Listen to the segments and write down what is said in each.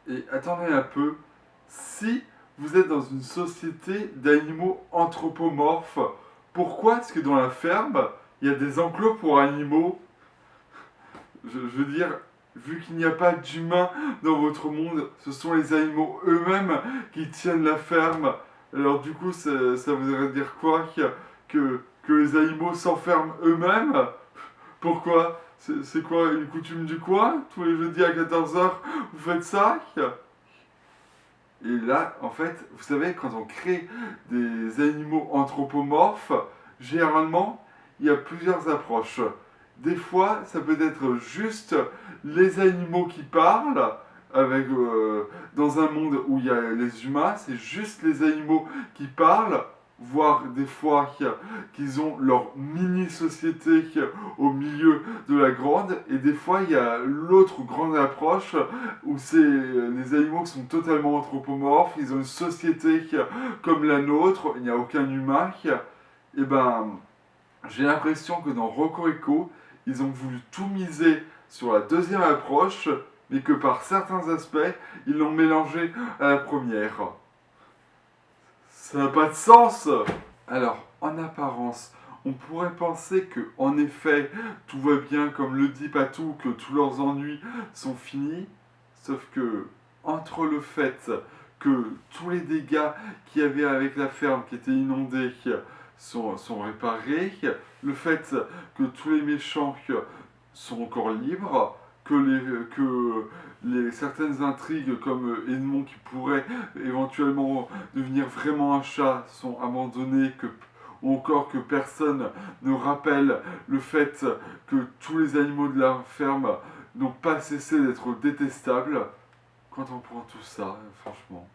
Et attendez un peu, si vous êtes dans une société d'animaux anthropomorphes, pourquoi est-ce que dans la ferme, il y a des enclos pour animaux? Je veux dire, vu qu'il n'y a pas d'humains dans votre monde, ce sont les animaux eux-mêmes qui tiennent la ferme. Alors du coup, ça voudrait dire quoi? Que les animaux s'enferment eux-mêmes? Pourquoi? C'est quoi, une coutume du coin? Tous les jeudis à 14h, vous faites ça? Et là, en fait, vous savez, quand on crée des animaux anthropomorphes, généralement, il y a plusieurs approches. Des fois, ça peut être juste les animaux qui parlent, avec, dans un monde où il y a les humains, c'est juste les animaux qui parlent, voire des fois qu'ils ont leur mini-société au milieu de la grande, et des fois, il y a l'autre grande approche où c'est les animaux qui sont totalement anthropomorphes, ils ont une société comme la nôtre, il n'y a aucun humain. Et ben, j'ai l'impression que dans Rocco, ils ont voulu tout miser sur la deuxième approche, mais que par certains aspects, ils l'ont mélangé à la première. Ça n'a pas de sens. Alors, en apparence, on pourrait penser que, en effet, tout va bien comme le dit Patou, que tous leurs ennuis sont finis, sauf que, entre le fait que tous les dégâts qu'il y avait avec la ferme qui était inondée sont réparés, le fait que tous les méchants sont encore libres, que certaines intrigues comme Edmond qui pourrait éventuellement devenir vraiment un chat sont abandonnées, ou encore que personne ne rappelle le fait que tous les animaux de la ferme n'ont pas cessé d'être détestables. Quand on prend tout ça, franchement,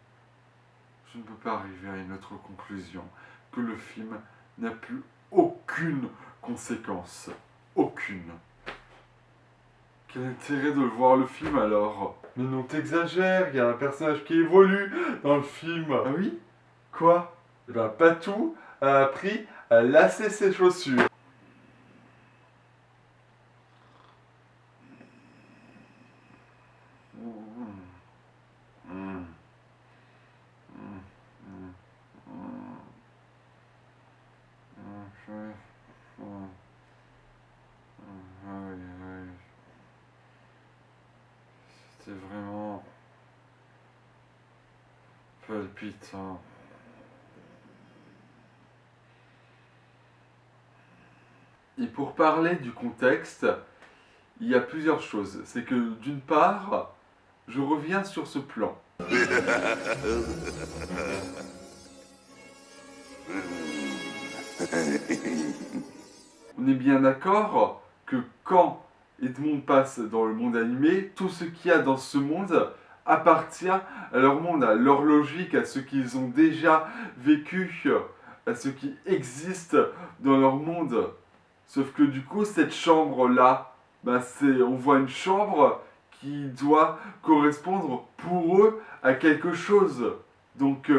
je ne peux pas arriver à une autre conclusion que le film n'a plus aucune conséquence. Aucune. Quel intérêt de voir le film alors? Mais non, t'exagères, il y a un personnage qui évolue dans le film. Ah oui? Quoi? Eh ben, Patou a appris à lasser ses chaussures. C'était vraiment palpitant. Et pour parler du contexte, il y a plusieurs choses. C'est que d'une part, je reviens sur ce plan. On est bien d'accord que quand Edmond passe dans le monde animé, tout ce qu'il y a dans ce monde appartient à leur monde, à leur logique, à ce qu'ils ont déjà vécu, à ce qui existe dans leur monde. Sauf que du coup, cette chambre-là, ben on voit une chambre qui doit correspondre pour eux à quelque chose. Donc,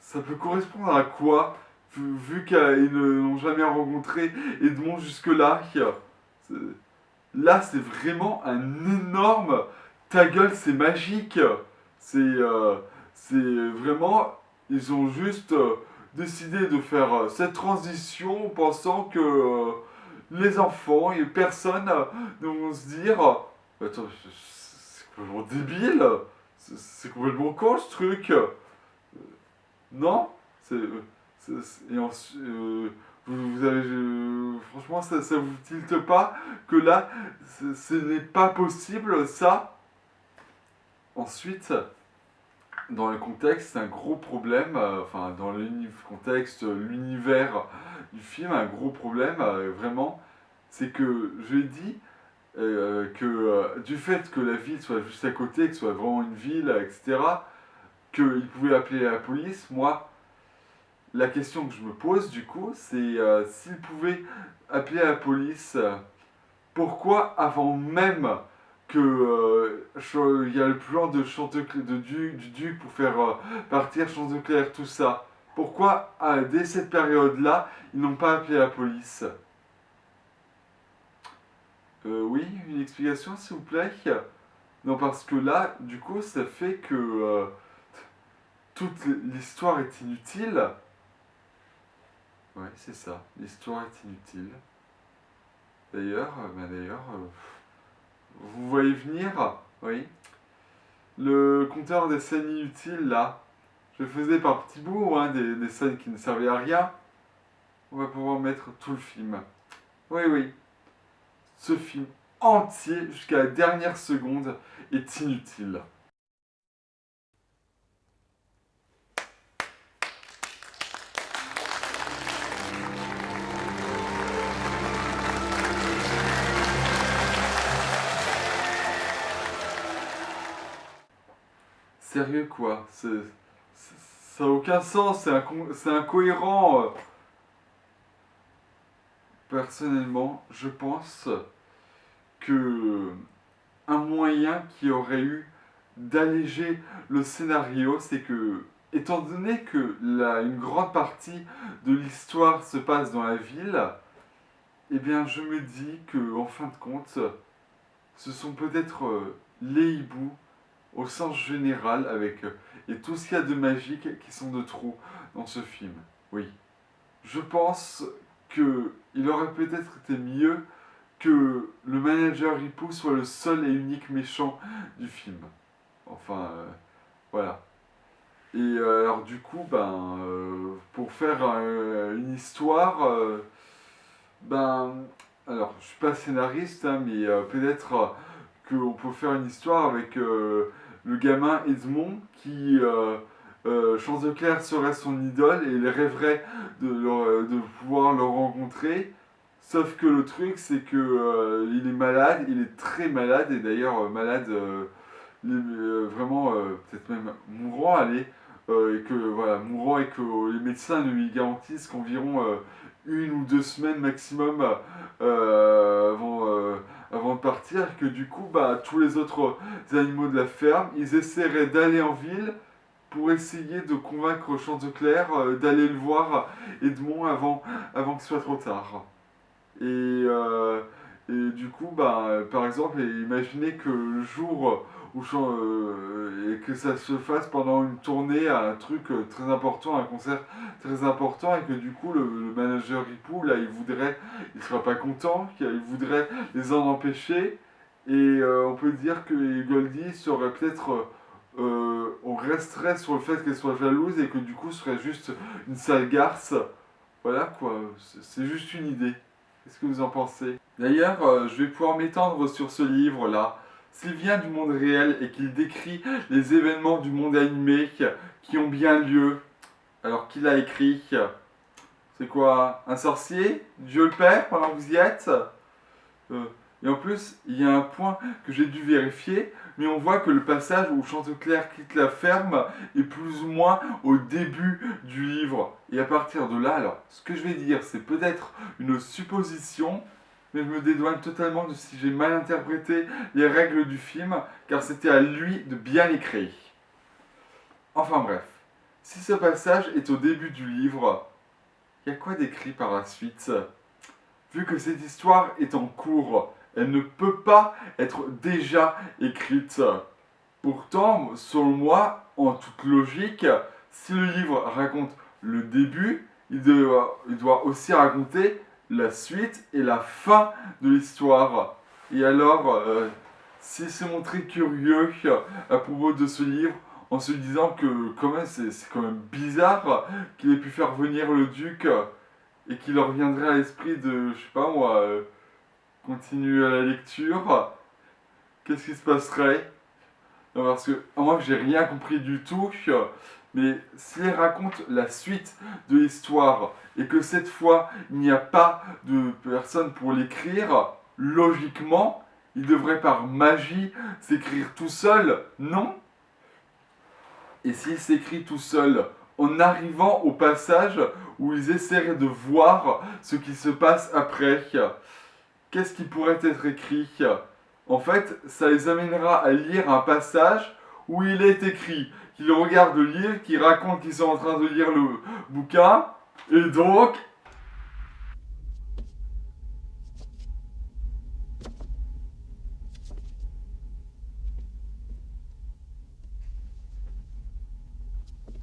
ça peut correspondre à quoi? Vu qu'ils n'ont jamais rencontré Edmond jusque-là. Là, c'est vraiment un énorme ta gueule, c'est magique. C'est vraiment. Ils ont juste décidé de faire cette transition pensant que les enfants et personne ne vont se dire attends, c'est complètement débile. C'est complètement con ce truc. Non? Et vous avez, franchement, ça vous tilte pas que là, ce n'est pas possible, ça? Ensuite, dans le contexte, c'est un gros problème, enfin, dans le contexte, l'univers du film, un gros problème, vraiment, c'est que je l'ai dit, du fait que la ville soit juste à côté, que ce soit vraiment une ville, etc., qu'ils pouvaient appeler la police, moi, la question que je me pose du coup, c'est s'ils pouvaient appeler la police, pourquoi avant même que il y a le plan de du duc pour faire partir Chanticleer, tout ça, pourquoi dès cette période-là, ils n'ont pas appelé la police? Oui, une explication s'il vous plaît? Non, parce que là, du coup, ça fait que toute l'histoire est inutile. Ouais, c'est ça, l'histoire est inutile. D'ailleurs, vous voyez venir, oui, le compteur des scènes inutiles, là, je faisais par petits bouts, hein, des scènes qui ne servaient à rien. On va pouvoir mettre tout le film. Oui, oui, ce film entier, jusqu'à la dernière seconde, est inutile. Sérieux, quoi, ça n'a aucun sens, c'est incohérent. Personnellement, je pense que un moyen qui aurait eu d'alléger le scénario, c'est que, étant donné que une grande partie de l'histoire se passe dans la ville, eh bien je me dis que, en fin de compte, ce sont peut-être les hiboux au sens général avec et tout ce qu'il y a de magique qui sont de trop dans ce film. Oui. Je pense que il aurait peut-être été mieux que le manager Hippo soit le seul et unique méchant du film. Enfin, voilà. Et alors du coup, pour faire une histoire, ben, alors je suis pas scénariste, hein, mais peut-être qu'on peut faire une histoire avec le gamin Edmond qui, Chanticleer serait son idole et il rêverait de pouvoir le rencontrer. Sauf que le truc, c'est que il est malade, il est très malade, et d'ailleurs malade, vraiment peut-être même mourant, allez, et que voilà, mourant et que les médecins lui garantissent qu'environ 1 ou 2 semaines maximum avant de partir, et que du coup, tous les autres animaux de la ferme, ils essaieraient d'aller en ville pour essayer de convaincre Chanticleer d'aller le voir Edmond avant que ce soit trop tard. Et, euh, et du coup, par exemple, imaginez que le jour et que ça se fasse pendant une tournée, un truc très important, un concert très important, et que du coup, le manager Ripou, là, il sera pas content, qu'il voudrait les en empêcher. Et on peut dire que Goldie serait peut-être. On resterait sur le fait qu'elle soit jalouse et que du coup, ce serait juste une sale garce. Voilà quoi, c'est juste une idée. Qu'est-ce que vous en pensez? D'ailleurs, je vais pouvoir m'étendre sur ce livre-là. S'il vient du monde réel et qu'il décrit les événements du monde animé qui ont bien lieu, alors qui l'a écrit? C'est quoi? Un sorcier? Dieu le Père pendant que vous y êtes? Euh, et en plus, il y a un point que j'ai dû vérifier, mais on voit que le passage où Chanticleer quitte la ferme est plus ou moins au début du livre. Et à partir de là, alors, ce que je vais dire, c'est peut-être une supposition, mais je me dédouane totalement de si j'ai mal interprété les règles du film, car c'était à lui de bien écrire. Enfin bref, si ce passage est au début du livre, il y a quoi d'écrit par la suite? Vu que cette histoire est en cours, elle ne peut pas être déjà écrite. Pourtant, selon moi, en toute logique, si le livre raconte le début, il doit aussi raconter la suite et la fin de l'histoire. Et alors, s'il s'est montré curieux à propos de ce livre, en se disant que quand même, c'est quand même bizarre qu'il ait pu faire venir le duc et qu'il leur viendrait à l'esprit de, je sais pas moi, continuer à la lecture, qu'est-ce qui se passerait? Non, parce que moi j'ai rien compris du tout, mais s'il raconte la suite de l'histoire et que cette fois il n'y a pas de personne pour l'écrire, logiquement il devrait par magie s'écrire tout seul, non? Et s'il s'écrit tout seul, en arrivant au passage où ils essaieraient de voir ce qui se passe après, qu'est-ce qui pourrait être écrit? En fait, ça les amènera à lire un passage où il est écrit qu'ils regardent lire, qu'ils racontent qu'ils sont en train de lire le bouquin, et donc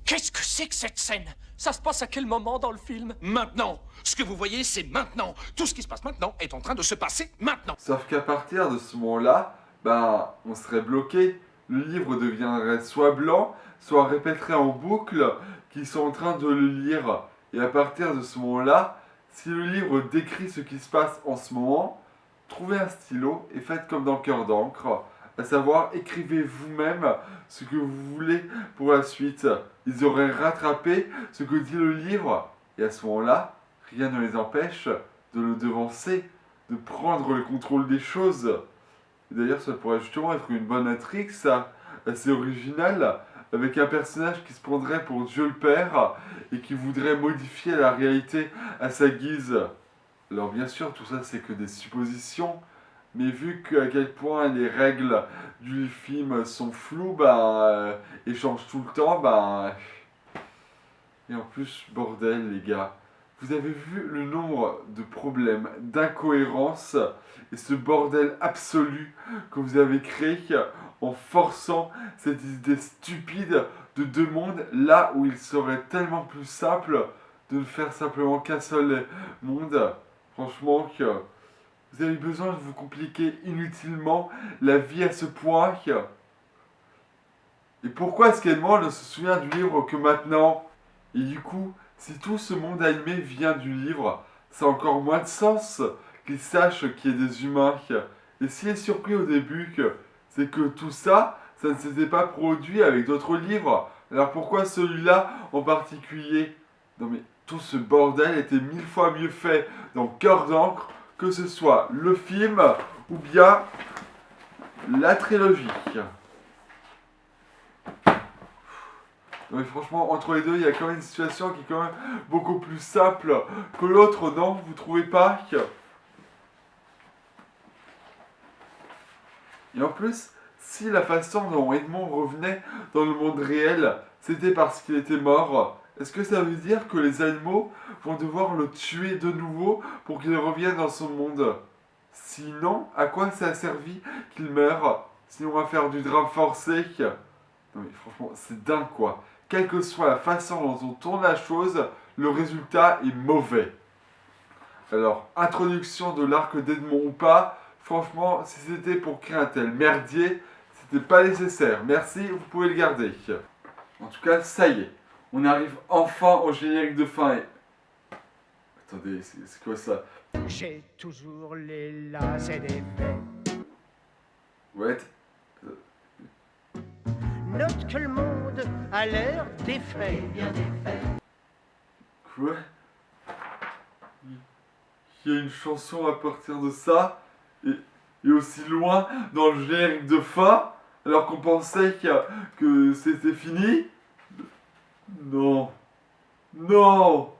Qu'est-ce que c'est que cette scène? Ça se passe à quel moment dans le film? Maintenant. Ce que vous voyez, c'est maintenant. Tout ce qui se passe maintenant est en train de se passer maintenant. Sauf qu'à partir de ce moment-là, ben, on serait bloqué. Le livre deviendrait soit blanc, soit répéterait en boucle qu'ils sont en train de le lire. Et à partir de ce moment-là, si le livre décrit ce qui se passe en ce moment, trouvez un stylo et faites comme dans Cœur d'encre, à savoir écrivez vous-même ce que vous voulez pour la suite. Ils auraient rattrapé ce que dit le livre, et à ce moment-là, rien ne les empêche de le devancer, de prendre le contrôle des choses. Et d'ailleurs, ça pourrait justement être une bonne intrigue, ça, assez original, avec un personnage qui se prendrait pour Dieu le Père et qui voudrait modifier la réalité à sa guise. Alors bien sûr, tout ça c'est que des suppositions, mais vu à quel point les règles du film sont floues, et changent tout le temps, et en plus, bordel les gars, vous avez vu le nombre de problèmes, d'incohérences et ce bordel absolu que vous avez créé en forçant cette idée stupide de deux mondes là où il serait tellement plus simple de ne faire simplement qu'un seul monde. Franchement, que vous avez besoin de vous compliquer inutilement la vie à ce point. Et pourquoi est-ce qu'Edmond ne se souvient du livre que maintenant? Et du coup, si tout ce monde animé vient du livre, ça a encore moins de sens qu'il sache qu'il y a des humains. Et s'il est surpris au début que c'est que tout ça, ça ne s'était pas produit avec d'autres livres, alors pourquoi celui-là en particulier? Non mais tout ce bordel était mille fois mieux fait dans Cœur d'encre, que ce soit le film ou bien la trilogie. Mais franchement, entre les deux, il y a quand même une situation qui est quand même beaucoup plus simple que l'autre, non? Vous trouvez pas? Et en plus, si la façon dont Edmond revenait dans le monde réel, c'était parce qu'il était mort, est-ce que ça veut dire que les animaux vont devoir le tuer de nouveau pour qu'il revienne dans son monde? Sinon, à quoi ça a servi qu'il meure? Sinon, on va faire du drame forcé. Non mais franchement, c'est dingue quoi. Quelle que soit la façon dont on tourne la chose, le résultat est mauvais. Alors, introduction de l'arc d'Edmond ou pas, franchement, si c'était pour créer un tel merdier, c'était pas nécessaire. Merci, vous pouvez le garder. En tout cas, ça y est. On arrive enfin au générique de fin. Attendez, c'est quoi ça? J'ai toujours les lacets des faits. Ouais. Note que le monde a l'air défait. Quoi? Il y a une chanson à partir de ça, et aussi loin dans le générique de fin, alors qu'on pensait que c'était fini? Non. Non.